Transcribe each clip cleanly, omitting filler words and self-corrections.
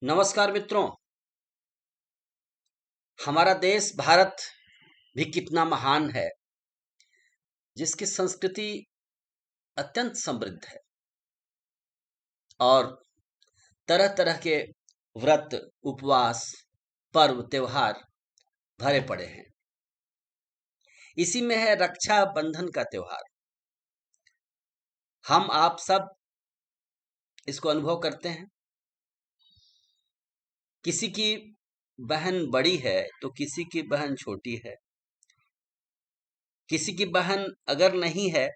नमस्कार मित्रों। हमारा देश भारत भी कितना महान है, जिसकी संस्कृति अत्यंत समृद्ध है और तरह तरह के व्रत, उपवास, पर्व, त्योहार भरे पड़े हैं। इसी में है रक्षा बंधन का त्योहार। हम आप सब इसको अनुभव करते हैं। किसी की बहन बड़ी है तो किसी की बहन छोटी है। किसी की बहन अगर नहीं है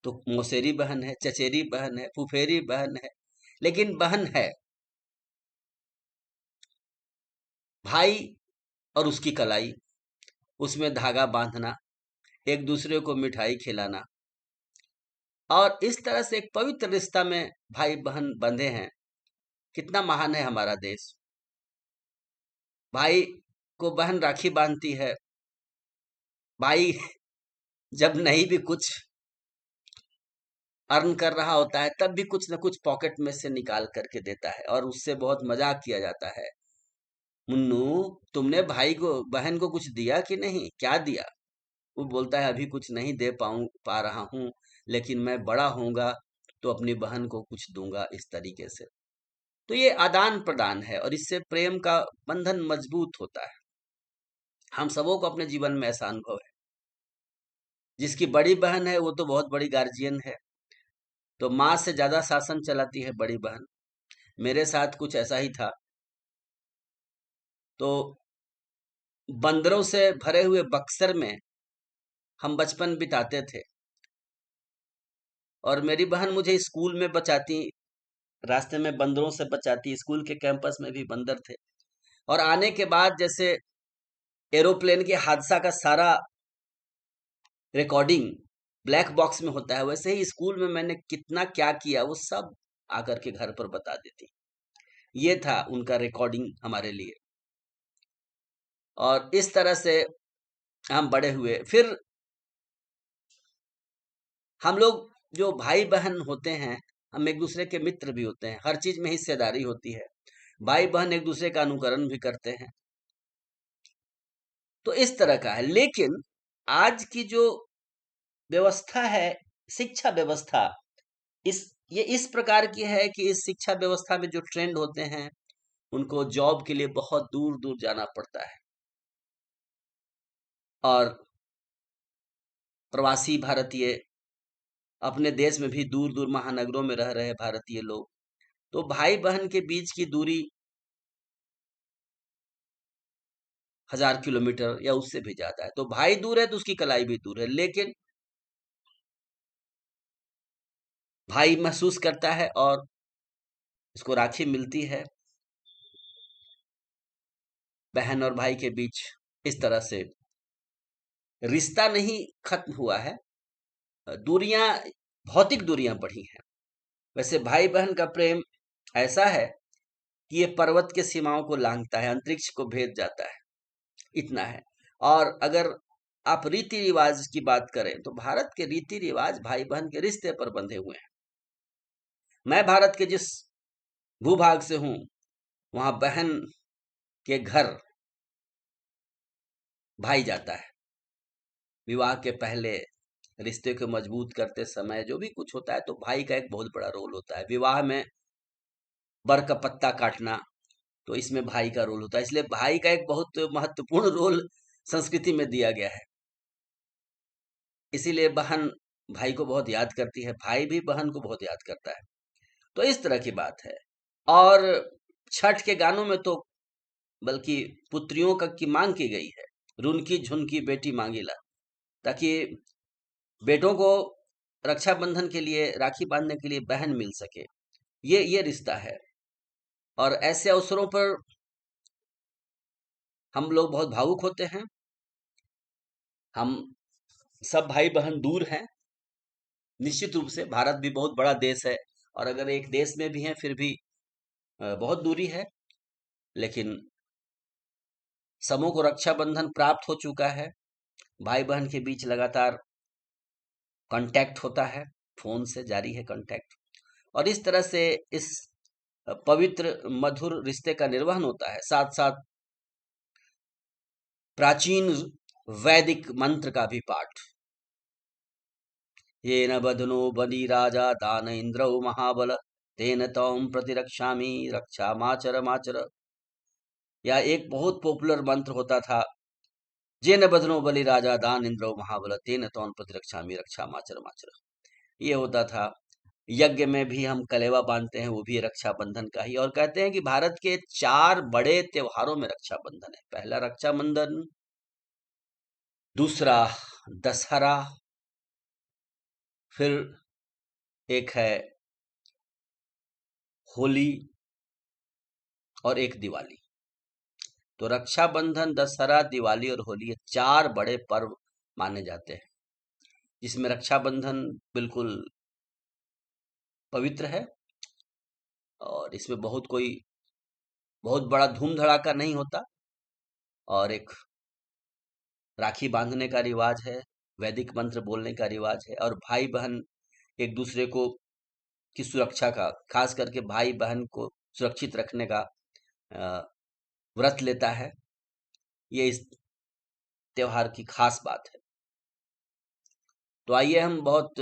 तो मौसेरी बहन है, चचेरी बहन है, फुफेरी बहन है, लेकिन बहन है। भाई और उसकी कलाई, उसमें धागा बांधना, एक दूसरे को मिठाई खिलाना और इस तरह से एक पवित्र रिश्ता में भाई बहन बंधे हैं। कितना महान है हमारा देश। भाई को बहन राखी बांधती है। भाई जब नहीं भी कुछ अर्न कर रहा होता है तब भी कुछ न कुछ पॉकेट में से निकाल करके देता है और उससे बहुत मजाक किया जाता है। मुन्नू, तुमने भाई को बहन को कुछ दिया कि नहीं? क्या दिया? वो बोलता है अभी कुछ नहीं दे पा रहा हूँ, लेकिन मैं बड़ा होऊंगा तो अपनी बहन को कुछ दूंगा, इस तरीके से। तो ये आदान प्रदान है और इससे प्रेम का बंधन मजबूत होता है। हम सबों को अपने जीवन में ऐसा अनुभव है। जिसकी बड़ी बहन है वो तो बहुत बड़ी गार्जियन है, तो माँ से ज्यादा शासन चलाती है बड़ी बहन। मेरे साथ कुछ ऐसा ही था। तो बंदरों से भरे हुए बक्सर में हम बचपन बिताते थे और मेरी बहन मुझे स्कूल में बचाती, रास्ते में बंदरों से बचाती। स्कूल के कैंपस में भी बंदर थे और आने के बाद जैसे एरोप्लेन के हादसा का सारा रिकॉर्डिंग ब्लैक बॉक्स में होता है, वैसे ही स्कूल में मैंने कितना क्या किया वो सब आकर के घर पर बता देती। ये था उनका रिकॉर्डिंग हमारे लिए। और इस तरह से हम बड़े हुए। फिर हम लोग जो भाई बहन होते हैं, हम एक दूसरे के मित्र भी होते हैं। हर चीज में हिस्सेदारी होती है। भाई बहन एक दूसरे का अनुकरण भी करते हैं। तो इस तरह का है। लेकिन आज की जो व्यवस्था है, शिक्षा व्यवस्था, इस ये इस प्रकार की है कि इस शिक्षा व्यवस्था में जो ट्रेंड होते हैं उनको जॉब के लिए बहुत दूर दूर जाना पड़ता है। और प्रवासी भारतीय अपने देश में भी दूर दूर महानगरों में रह रहे भारतीय लोग, तो भाई बहन के बीच की दूरी 1000 किलोमीटर या उससे भी ज्यादा है। तो भाई दूर है तो उसकी कलाई भी दूर है, लेकिन भाई महसूस करता है और उसको राखी मिलती है। बहन और भाई के बीच इस तरह से रिश्ता नहीं खत्म हुआ है, दूरियां, भौतिक दूरियां बढ़ी हैं। वैसे भाई बहन का प्रेम ऐसा है कि ये पर्वत के सीमाओं को लांघता है, अंतरिक्ष को भेद जाता है, इतना है। और अगर आप रीति रिवाज की बात करें तो भारत के रीति रिवाज भाई बहन के रिश्ते पर बंधे हुए हैं। मैं भारत के जिस भूभाग से हूं, वहां बहन के घर भाई जाता है। विवाह के पहले रिश्ते को मजबूत करते समय जो भी कुछ होता है, तो भाई का एक बहुत बड़ा रोल होता है। विवाह में बर का पत्ता काटना, तो इसमें भाई का रोल होता है। इसलिए भाई का एक बहुत महत्वपूर्ण रोल संस्कृति में दिया गया है। इसीलिए बहन भाई को बहुत याद करती है, भाई भी बहन को बहुत याद करता है। तो इस तरह की बात है। और छठ के गानों में तो बल्कि पुत्रियों का की मांग की गई है। रुनकी झुनकी बेटी मांगीला, ताकि बेटों को रक्षाबंधन के लिए, राखी बांधने के लिए बहन मिल सके। ये रिश्ता है। और ऐसे अवसरों पर हम लोग बहुत भावुक होते हैं। हम सब भाई बहन दूर हैं। निश्चित रूप से भारत भी बहुत बड़ा देश है और अगर एक देश में भी हैं फिर भी बहुत दूरी है। लेकिन सबों को रक्षाबंधन प्राप्त हो चुका है। भाई बहन के बीच लगातार कांटेक्ट होता है, फोन से जारी है कांटेक्ट। और इस तरह से इस पवित्र मधुर रिश्ते का निर्वहन होता है, साथ साथ प्राचीन वैदिक मंत्र का भी पाठ। ये न बदनो बलि राजा दान इंद्रौ महाबल तेन तौम प्रतिरक्षामि रक्षा माचर माचर। या एक बहुत पॉपुलर मंत्र होता था, जे न बदनो बलि राजा दान इंद्रौ महाबल तेन तौम प्रतिरक्षामि रक्षा माचर माचर। ये होता था। यज्ञ में भी हम कलेवा बांधते हैं, वो भी रक्षाबंधन का ही। और कहते हैं कि भारत के 4 बड़े त्योहारों में रक्षाबंधन है। पहला रक्षाबंधन, दूसरा दशहरा, फिर एक है होली और एक दिवाली। तो रक्षाबंधन, दशहरा, दिवाली और होली, ये 4 बड़े पर्व माने जाते हैं, जिसमें रक्षाबंधन बिल्कुल पवित्र है और इसमें बहुत बड़ा धूम धड़ाका नहीं होता, और एक राखी बांधने का रिवाज है, वैदिक मंत्र बोलने का रिवाज है, और भाई बहन एक दूसरे को की सुरक्षा का, खास करके भाई बहन को सुरक्षित रखने का अ, व्रत लेता है। ये इस त्योहार की खास बात है। तो आइए हम बहुत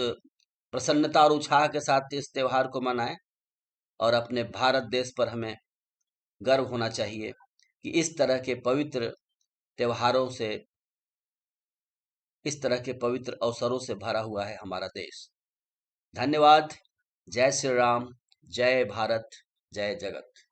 प्रसन्नता और उत्साह के साथ इस त्योहार को मनाएं, और अपने भारत देश पर हमें गर्व होना चाहिए कि इस तरह के पवित्र अवसरों से भरा हुआ है हमारा देश। धन्यवाद। जय श्री राम, जय भारत, जय जगत।